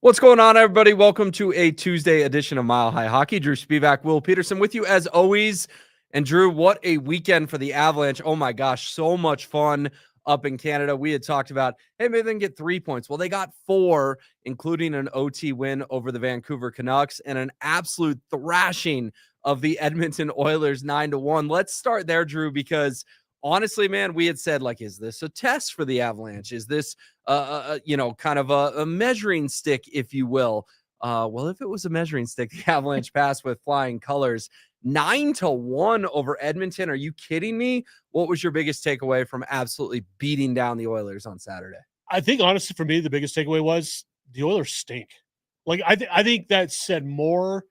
What's going on, everybody? Welcome to a Tuesday edition of Mile High Hockey. Drew Spivak, Will Peterson with you as always. And Drew, what a weekend for the Avalanche. Oh my gosh, so much fun up in Canada. We had talked about, hey, maybe they can get 3 points. Well, they got 4, including an OT win over the Vancouver Canucks and an absolute thrashing of the Edmonton Oilers 9-1. Let's start there, Drew, because honestly, man, we had said, like, is this a test for the Avalanche? Is this, kind of a measuring stick, if you will? Well, if it was a measuring stick, the Avalanche passed with flying colors. 9-1 over Edmonton. Are you kidding me? What was your biggest takeaway from absolutely beating down the Oilers on Saturday? I think, honestly, for me, the biggest takeaway was the Oilers stink. Like, I think that said more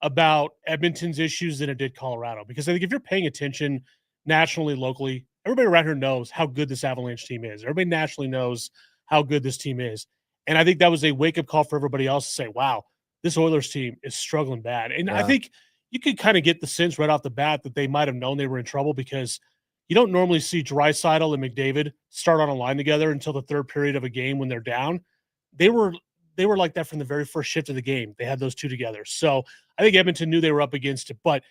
about Edmonton's issues than it did Colorado. Because I think if you're paying attention nationally, locally, everybody around here knows how good this Avalanche team is. Everybody nationally knows how good this team is. And I think that was a wake-up call for everybody else to say, wow, this Oilers team is struggling bad. And I think you could kind of get the sense right off the bat that they might have known they were in trouble, because you don't normally see Draisaitl and McDavid start on a line together until the third period of a game when they're down. They were like that from the very first shift of the game. They had those two together. So I think Edmonton knew they were up against it, but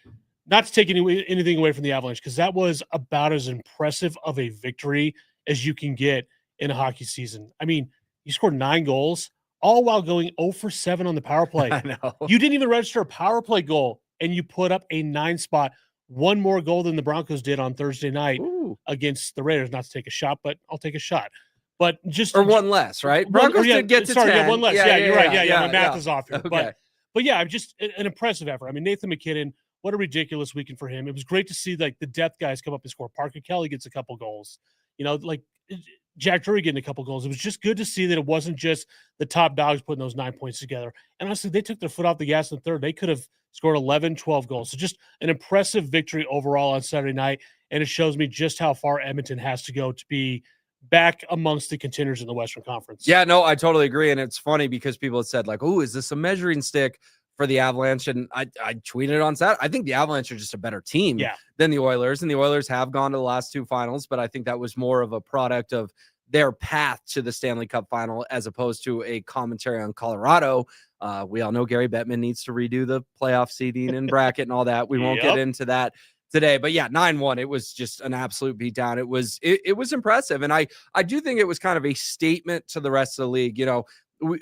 not to take anything away from the Avalanche, because that was about as impressive of a victory as you can get in a hockey season. I mean, you scored 9 goals, all while going 0 for 7 on the power play. I know. You didn't even register a power play goal, and you put up a 9 spot, one more goal than the Broncos did on Thursday night against the Raiders. Not to take a shot, but I'll take a shot. But just or one less, right? Broncos did get to 10. Yeah, one less. Yeah, you're right. Yeah, my math is off here. Okay. But yeah, just an impressive effort. I mean, Nathan McKinnon, what a ridiculous weekend for him. It was great to see, like, the depth guys come up and score. Parker Kelly gets a couple goals. You know, like Jack Drury getting a couple goals. It was just good to see that it wasn't just the top dogs putting those 9 points together. And honestly, they took their foot off the gas in the third. They could have scored 11, 12 goals. So just an impressive victory overall on Saturday night. And it shows me just how far Edmonton has to go to be back amongst the contenders in the Western Conference. Yeah, no, I totally agree. And it's funny because people had said, like, oh, is this a measuring stick for the Avalanche? And I tweeted on Saturday, I think the Avalanche are just a better team than the Oilers. And the Oilers have gone to the last 2 finals, but I think that was more of a product of their path to the Stanley Cup final as opposed to a commentary on Colorado. We all know Gary Bettman needs to redo the playoff seeding and bracket and all that. We won't get into that today, but yeah, 9-1. It was just an absolute beatdown. It was impressive. And I do think it was kind of a statement to the rest of the league. You know,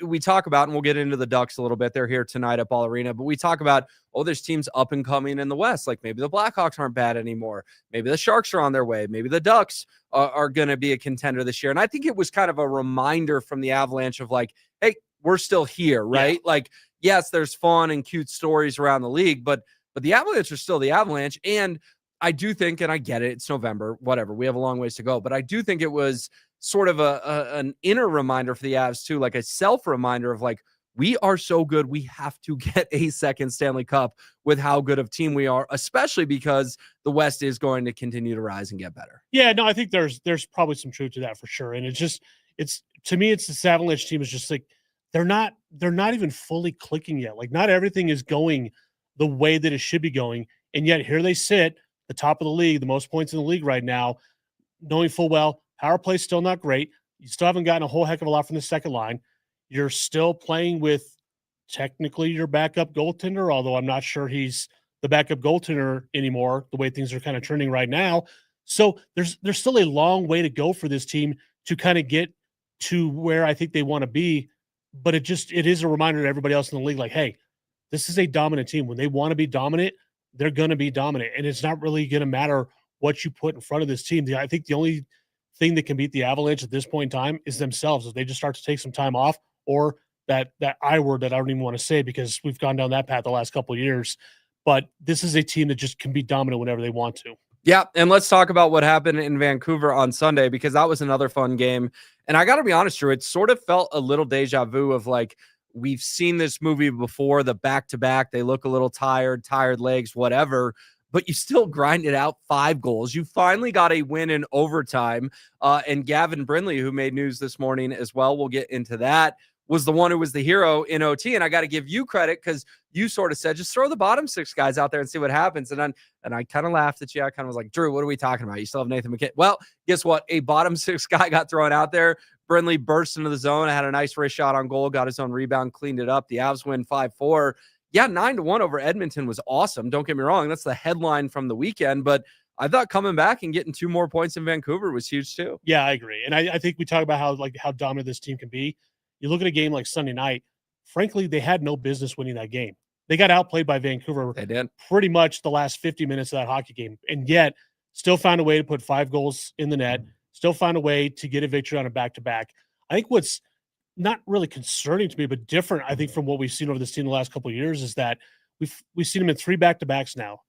we talk about, and we'll get into the Ducks a little bit. They're here tonight at Ball Arena, but we talk about, oh, there's teams up and coming in the West. Like maybe the Blackhawks aren't bad anymore. Maybe the Sharks are on their way. Maybe the Ducks are going to be a contender this year. And I think it was kind of a reminder from the Avalanche of like, hey, we're still here, right? Yeah. Like, yes, there's fun and cute stories around the league, but the Avalanche are still the Avalanche. And I do think, and I get it, it's November, whatever, we have a long ways to go, but I do think it was sort of an inner reminder for the Avs too, like a self-reminder of like, we are so good, we have to get a second Stanley Cup with how good of team we are, especially because the West is going to continue to rise and get better. Yeah, no, I think there's probably some truth to that for sure. And it's to me, it's the Avalanche team is just like, they're not even fully clicking yet. Like not everything is going the way that it should be going. And yet here they sit, the top of the league, the most points in the league right now, knowing full well, power play's still not great. You still haven't gotten a whole heck of a lot from the second line. You're still playing with technically your backup goaltender, although I'm not sure he's the backup goaltender anymore, the way things are kind of trending right now. So there's still a long way to go for this team to kind of get to where I think they want to be. But it is a reminder to everybody else in the league, like, hey, this is a dominant team. When they want to be dominant, they're going to be dominant. And it's not really going to matter what you put in front of this team. I think the only thing that can beat the Avalanche at this point in time is themselves. If they just start to take some time off, or that I word that I don't even want to say because we've gone down that path the last couple of years. But this is a team that just can be dominant whenever they want to. Yeah, and let's talk about what happened in Vancouver on Sunday, because that was another fun game. And I got to be honest, Drew, it sort of felt a little deja vu of like, we've seen this movie before, the back-to-back. They look a little tired legs, whatever, but you still grinded out 5 goals. You finally got a win in overtime. And Gavin Brindley, who made news this morning as well, we'll get into that, was the one who was the hero in OT. And I got to give you credit because you sort of said, just throw the bottom 6 guys out there and see what happens. And I kind of laughed at you. I kind of was like, Drew, what are we talking about? You still have Nathan McKinnon. Well, guess what? A bottom 6 guy got thrown out there. Brindley burst into the zone, had a nice wrist shot on goal, got his own rebound, cleaned it up. The Avs win 5-4. Yeah, 9-1 over Edmonton was awesome. Don't get me wrong. That's the headline from the weekend, but I thought coming back and getting 2 more points in Vancouver was huge too. Yeah, I agree. And I think we talk about how dominant this team can be. You look at a game like Sunday night, frankly, they had no business winning that game. They got outplayed by Vancouver. They did. Pretty much the last 50 minutes of that hockey game, and yet still found a way to put 5 goals in the net, still found a way to get a victory on a back-to-back. I think what's not really concerning to me, but different, I think, from what we've seen over this team the last couple of years is that we've seen them in 3 back-to-backs now.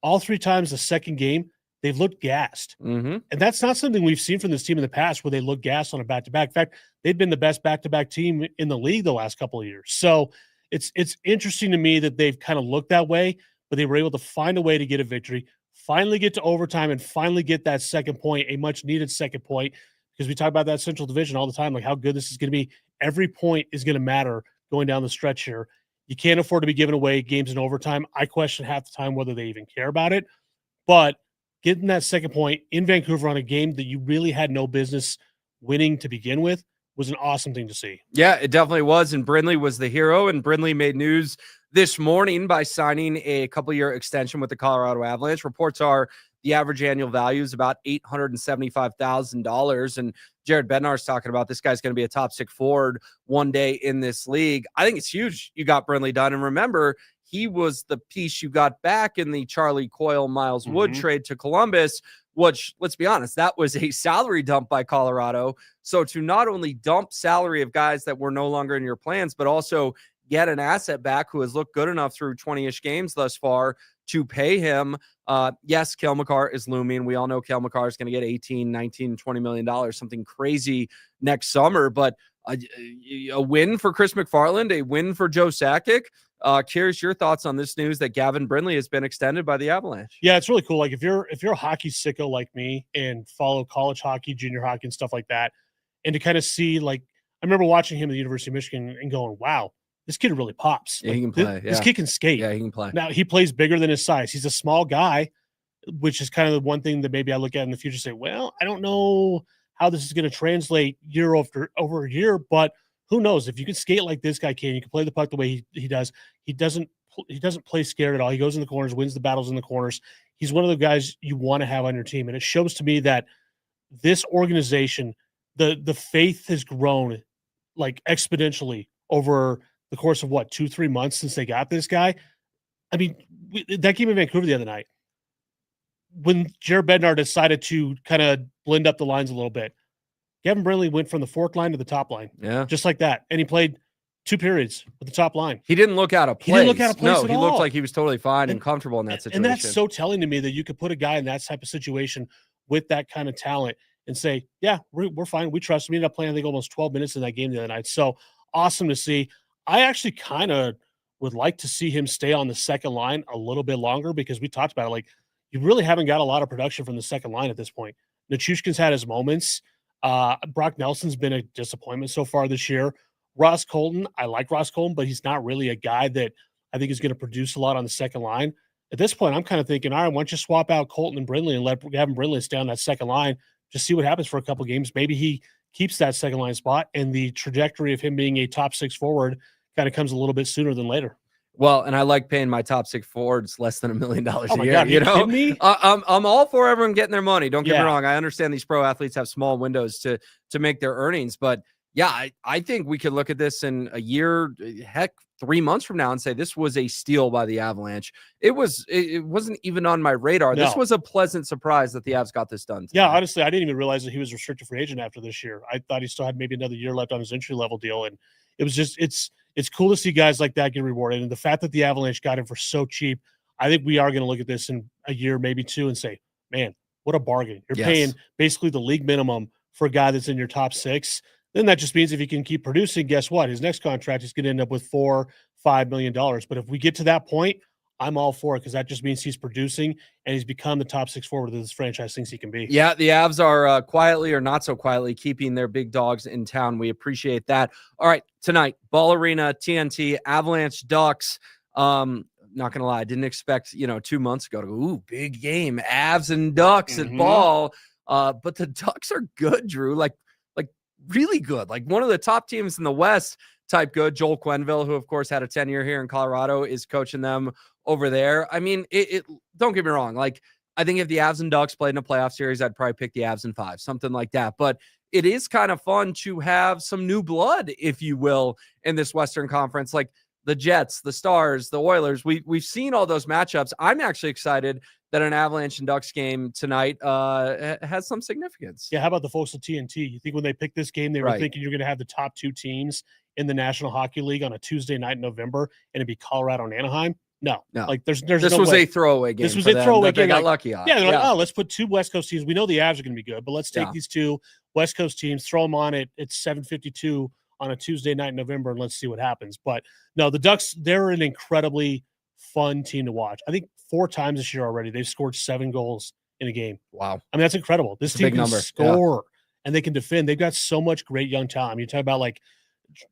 All 3 times the second game, they've looked gassed. And that's not something we've seen from this team in the past where they look gassed on a back-to-back. In fact, they've been the best back-to-back team in the league the last couple of years. So it's interesting to me that they've kind of looked that way, but they were able to find a way to get a victory, finally get to overtime, and finally get that second point, a much-needed second point, because we talk about that Central Division all the time, like how good this is going to be. Every point is going to matter going down the stretch here. You can't afford to be giving away games in overtime. I question half the time whether they even care about it, but getting that second point in Vancouver on a game that you really had no business winning to begin with was an awesome thing to see. Yeah, it definitely was. And Brindley was the hero. And Brindley made news this morning by signing a couple-year extension with the Colorado Avalanche. Reports are the average annual value is about $875,000. And Jared Bednar's talking about this guy's going to be a top 6 forward one day in this league. I think it's huge you got Brindley done. And remember, he was the piece you got back in the Charlie Coyle, Miles Wood trade to Columbus, which, let's be honest, that was a salary dump by Colorado. So to not only dump salary of guys that were no longer in your plans, but also get an asset back who has looked good enough through 20-ish games thus far to pay him. Yes, Cale Makar is looming. We all know Cale Makar is going to get 18, 19, $20 million, something crazy next summer. But a win for Chris McFarland, a win for Joe Sakic. Curious your thoughts on this news that Gavin Brindley has been extended by the Avalanche. Yeah, it's really cool. Like if you're a hockey sicko like me and follow college hockey, junior hockey, and stuff like that, and to kind of see, like, I remember watching him at the University of Michigan and going, wow, this kid really pops. Yeah, like, he can play. This kid can skate. Yeah, he can play. Now, he plays bigger than his size. He's a small guy, which is kind of the one thing that maybe I look at in the future and say, well, I don't know how this is going to translate year over year, but who knows? If you can skate like this guy can, you can play the puck the way he does. He doesn't play scared at all. He goes in the corners, wins the battles in the corners. He's one of the guys you want to have on your team. And it shows to me that this organization, the faith has grown like exponentially over the course of 2-3 months since they got this guy. I mean, that game in Vancouver the other night, when Jared Bednar decided to kind of blend up the lines a little bit, Gavin Brindley went from the fourth line to the top line. Yeah. Just like that. And he played 2 periods with the top line. He didn't look out of place. He didn't look out of place No, at he all. looked like he was totally fine and comfortable in that situation. And that's so telling to me that you could put a guy in that type of situation with that kind of talent and say, yeah, we're fine. We trust him. We ended up playing, I think, almost 12 minutes in that game the other night. So awesome to see. I actually kind of would like to see him stay on the second line a little bit longer because we talked about it. Like, you really haven't got a lot of production from the second line at this point. Nichushkin's had his moments. Brock Nelson's been a disappointment so far this year. Ross Colton, I like Ross Colton, but he's not really a guy that I think is going to produce a lot on the second line. At this point, I'm kind of thinking, all right, why don't you swap out Colton and Brindley and let Gavin Brindley stay on that second line, just see what happens for a couple games. Maybe he keeps that second line spot, and the trajectory of him being a top 6 forward kind of comes a little bit sooner than later. Well, and I like paying my top 6 forwards less than $1 million a year. God, you know, me? I'm all for everyone getting their money. Don't get me Yeah. wrong. I understand these pro athletes have small windows to make their earnings, but yeah, I think we could look at this in a year, heck, 3 months from now and say this was a steal by the Avalanche. It wasn't even on my radar. No. This was a pleasant surprise that the Avs got this done today. Yeah, honestly, I didn't even realize that he was a restricted free agent after this year. I thought he still had maybe another year left on his entry level deal, and it was just it's cool to see guys like that get rewarded. And the fact that the Avalanche got him for so cheap, I think we are going to look at this in a year, maybe 2, and say, man, what a bargain. You're paying basically the league minimum for a guy that's in your top 6. Then that just means if he can keep producing, guess what? His next contract is going to end up with $4-5 million. But if we get to that point, I'm all for it because that just means he's producing and he's become the top 6 forward that this franchise thinks he can be. Yeah, the Avs are quietly or not so quietly keeping their big dogs in town. We appreciate that. All right, tonight, Ball Arena, TNT, Avalanche, Ducks. Not going to lie, I didn't expect, 2 months ago to go, ooh, big game, Avs and Ducks at Ball. But the Ducks are good, Drew. Like really good, like one of the top teams in the West type good. Joel Quenneville, who of course had a tenure here in Colorado, is coaching them over there. I mean, it don't get me wrong. Like, I think if the Avs and Ducks played in a playoff series, I'd probably pick the Avs in 5, something like that. But it is kind of fun to have some new blood, if you will, in this Western Conference. Like the Jets, the Stars, the Oilers. We've seen all those matchups. I'm actually excited that an Avalanche and Ducks game tonight has some significance. Yeah, how about the folks at TNT? You think when they picked this game, they were thinking you're going to have the top 2 teams in the National Hockey League on a Tuesday night in November, and it'd be Colorado and Anaheim? No. Like there's this no was way. a throwaway game. This was a throwaway game. They got lucky on. Yeah, they're like, oh, let's put 2 West Coast teams. We know the Avs are going to be good, but let's take these 2 West Coast teams, throw them on it. It's 7:52 on a Tuesday night in November, and let's see what happens. But no, the Ducks, they're an incredibly fun team to watch. I think 4 times this year already they've scored 7 goals in a game. Wow. I mean, that's incredible. This team can score and they can defend. They've got so much great young talent. I mean, you talk about like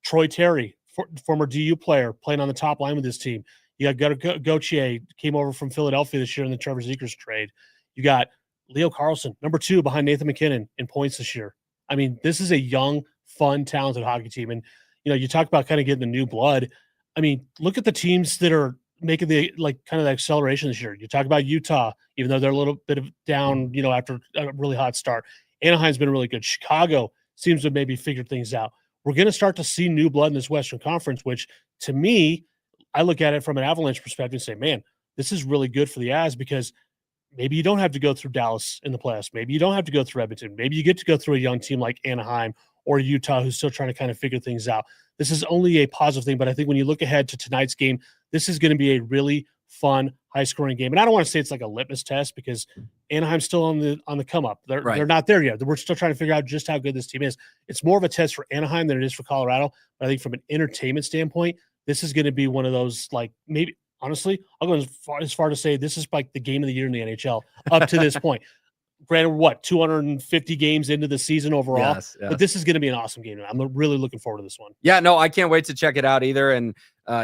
Troy Terry, former DU player, playing on the top line with this team. You got Gauthier, came over from Philadelphia this year in the Trevor Zegras trade. You got Leo Carlson, number 2 behind Nathan McKinnon in points this year. I mean, this is a young, fun, talented hockey team. And, you know, you talk about kind of getting the new blood. I mean, look at the teams that are making the, like, kind of the acceleration this year. You talk about Utah, even though they're a little bit of down, you know, after a really hot start. Anaheim's been really good. Chicago seems to maybe figure things out. We're going to start to see new blood in this Western Conference, which to me, I look at it from an Avalanche perspective and say, man, this is really good for the Avs because maybe you don't have to go through Dallas in the playoffs. Maybe you don't have to go through Edmonton. Maybe you get to go through a young team like Anaheim or Utah who's still trying to kind of figure things out. This is only a positive thing, but I think when you look ahead to tonight's game, this is going to be a really fun, high-scoring game. And I don't want to say it's like a litmus test because Anaheim's still on the come-up. They're not there yet. We're still trying to figure out just how good this team is. It's more of a test for Anaheim than it is for Colorado. But I think from an entertainment standpoint, this is going to be one of those, like, maybe honestly, I'll go as far to say this is like the game of the year in the NHL up to this point. Granted, 250 games into the season overall, but this is going to be an awesome game. I'm really looking forward to this one. Yeah, no, I can't wait to check it out either. And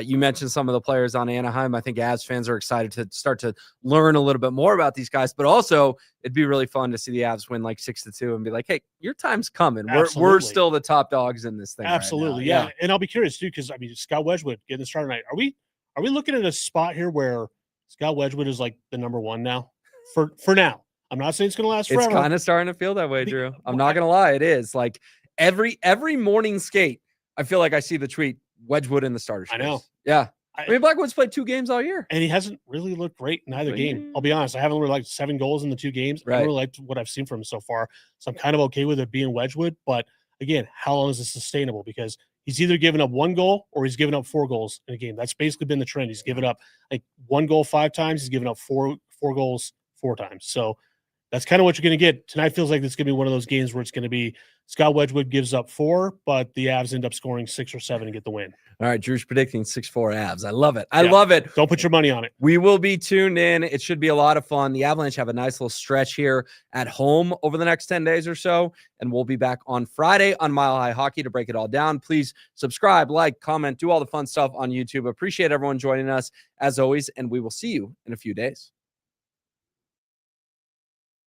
you mentioned some of the players on Anaheim. I think Avs fans are excited to start to learn a little bit more about these guys, but also it'd be really fun to see the Avs win like 6-2 and be like, hey, your time's coming. We're still the top dogs in this thing. Absolutely. Right now. Yeah. And I'll be curious too, because I mean, Scott Wedgwood getting the start tonight. Are we looking at a spot here where Scott Wedgwood is like the number 1 now for now? I'm not saying it's going to last forever. It's kind of starting to feel that way, Drew. I'm not going to lie. It is like every morning skate, I feel like I see the tweet, Wedgwood in the starter space. I know. Yeah. I mean, Blackwood's played 2 games all year. And he hasn't really looked great in either game. I'll be honest. I haven't really liked 7 goals in the 2 games. I really liked what I've seen from him so far. So I'm kind of okay with it being Wedgwood. But again, how long is this sustainable? Because he's either given up 1 goal or he's given up 4 goals in a game. That's basically been the trend. He's given up like 1 goal 5 times. He's given up 4 goals 4 times. So that's kind of what you're going to get. Tonight feels like it's going to be one of those games where it's going to be Scott Wedgwood gives up 4, but the Avs end up scoring 6 or 7 and get the win. All right, Drew's predicting 6-4 Avs. I love it. I love it. Don't put your money on it. We will be tuned in. It should be a lot of fun. The Avalanche have a nice little stretch here at home over the next 10 days or so, and we'll be back on Friday on Mile High Hockey to break it all down. Please subscribe, like, comment, do all the fun stuff on YouTube. Appreciate everyone joining us as always, and we will see you in a few days.